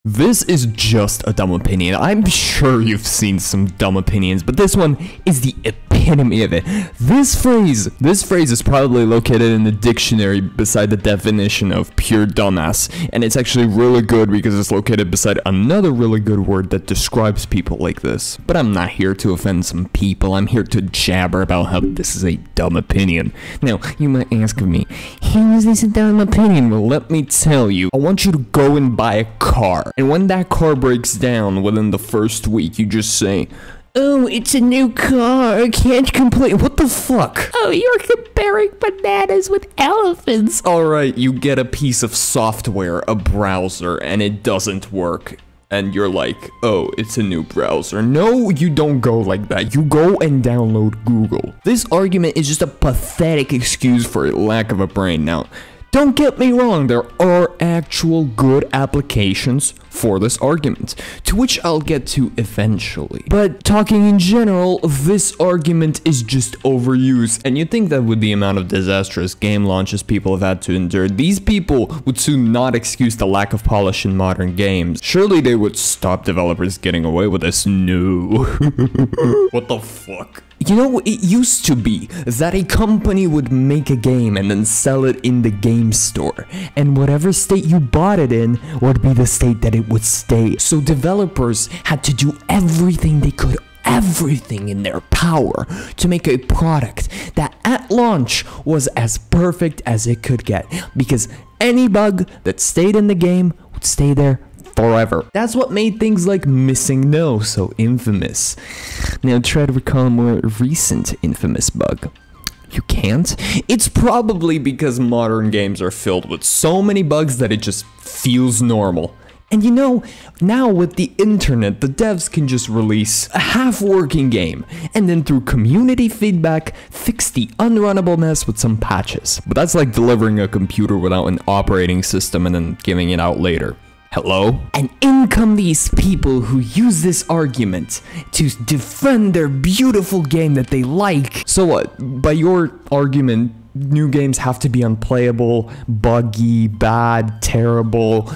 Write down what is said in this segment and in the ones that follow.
This is just a dumb opinion. I'm sure you've seen some dumb opinions, but this one is the epitome of it. This phrase is probably located in the dictionary beside the definition of pure dumbass, and it's actually really good because it's located beside another really good word that describes people like this. But I'm not here to offend some people. I'm here to jabber about how this is a dumb opinion. Now, you might ask me, how is this a dumb opinion? Well, let me tell you. I want you to go and buy a car. And when that car breaks down within the first week, you just say, "Oh, it's a new car, I can't complain." What the fuck? Oh, you're comparing bananas with elephants. Alright, you get a piece of software, a browser, and it doesn't work. And you're like, oh, it's a new browser. No, you don't go like that. You go and download Google. This argument is just a pathetic excuse for a lack of a brain. Now, don't get me wrong, there are actual good applications for this argument, to which I'll get to eventually. But talking in general, this argument is just overused, and you'd think that with the amount of disastrous game launches people have had to endure, these people would soon not excuse the lack of polish in modern games. Surely they would stop developers getting away with this. No. What the fuck? You know, it used to be that a company would make a game and then sell it in the game store, and whatever state you bought it in would be the state that it would stay. So developers had to do everything they could, everything in their power, to make a product that at launch was as perfect as it could get, because any bug that stayed in the game would stay there forever. That's what made things like Missing No so infamous. Now try to recall a more recent infamous bug. You can't? It's probably because modern games are filled with so many bugs that it just feels normal. And you know, now with the internet, the devs can just release a half-working game, and then through community feedback, fix the unrunnable mess with some patches. But that's like delivering a computer without an operating system and then giving it out later. Hello? And in come these people who use this argument to defend their beautiful game that they like. So what? By your argument, new games have to be unplayable, buggy, bad, terrible,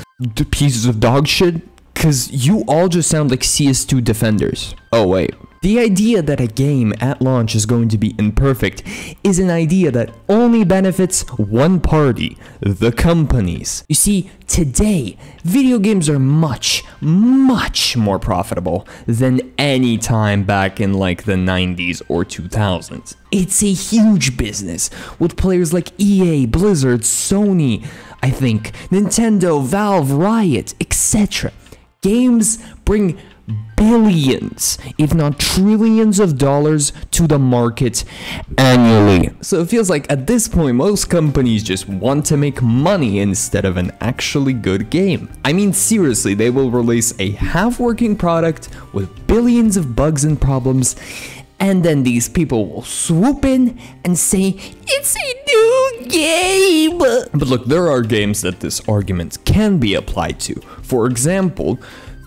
pieces of dog shit? Cause you all just sound like CS2 defenders. Oh wait. The idea that a game at launch is going to be imperfect is an idea that only benefits one party, the companies. You see, today, video games are much more profitable than any time back in like the 90s or 2000s. It's a huge business with players like EA, Blizzard, Sony, I think, Nintendo, Valve, Riot, etc. Games bring billions, if not trillions of dollars to the market annually. So it feels like at this point, most companies just want to make money instead of an actually good game. I mean, seriously, they will release a half-working product with billions of bugs and problems, and then these people will swoop in and say, it's a new game. But look, there are games that this argument can be applied to. For example,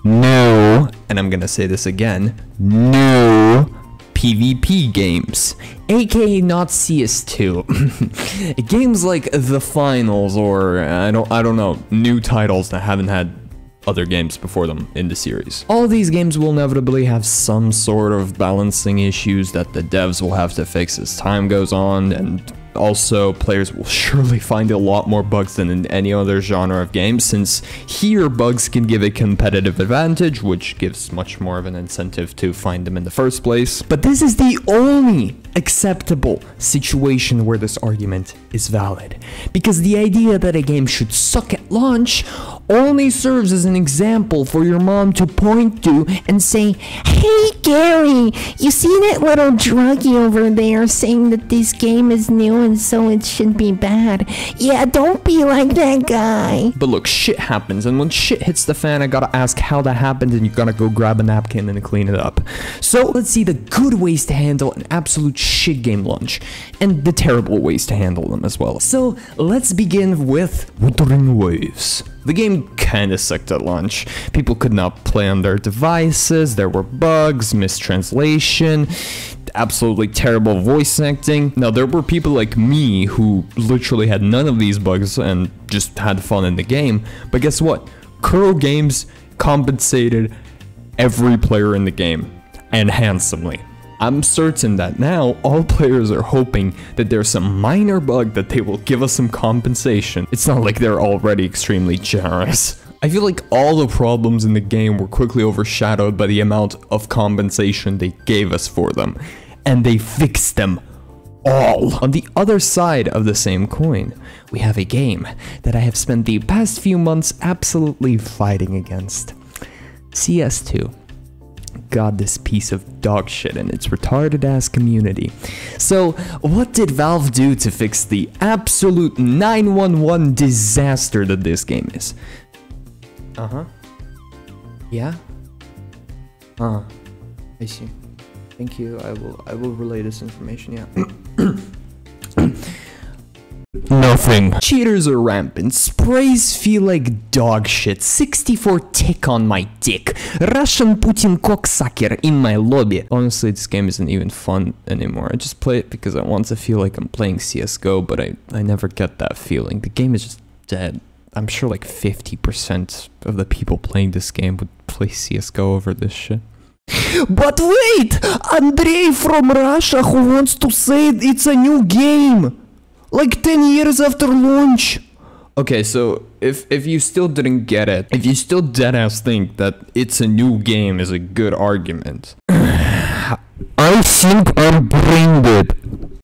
no, and I'm gonna say this again, no PvP games, aka not CS2. Games like The Finals or I don't know, new titles that haven't had other games before them in the series. All these games will inevitably have some sort of balancing issues that the devs will have to fix as time goes on, and also players will surely find a lot more bugs than in any other genre of games, since here bugs can give a competitive advantage, which gives much more of an incentive to find them in the first place. But this is the only acceptable situation where this argument is valid, because the idea that a game should suck at launch only serves as an example for your mom to point to and say, hey Gary, you see that little druggie over there saying that this game is new and so it should be bad? Yeah, don't be like that guy. But look, shit happens, and when shit hits the fan, I gotta ask how that happened, and you gotta go grab a napkin and clean it up. So let's see the good ways to handle an absolute shit game launch, and the terrible ways to handle them as well. So let's begin with Wuthering Waves. The game kinda sucked at launch. People could not play on their devices, there were bugs, mistranslation, absolutely terrible voice acting. Now, there were people like me who literally had none of these bugs and just had fun in the game, but guess what? Kuro Games compensated every player in the game, and handsomely. I'm certain that now all players are hoping that there's some minor bug that they will give us some compensation. It's not like they're already extremely generous. I feel like all the problems in the game were quickly overshadowed by the amount of compensation they gave us for them, and they fixed them all. On the other side of the same coin, we have a game that I have spent the past few months absolutely fighting against. CS2. God, this piece of dog shit and its retarded ass community. So, what did Valve do to fix the absolute 911 disaster that this game is? Yeah? I see. Thank you. I will relay this information, yeah. Nothing. Cheaters are rampant. Sprays feel like dog shit. 64 tick on my dick. Russian Putin cocksucker in my lobby. Honestly, this game isn't even fun anymore. I just play it because I want to feel like I'm playing CSGO, but I never get that feeling. The game is just dead. I'm sure like 50% of the people playing this game would play CSGO over this shit. But wait! Andrei from Russia who wants to say it's a new game! Like 10 years after launch! Okay, so if you still didn't get it, if you still deadass think that it's a new game is a good argument, I think I'm brain dead.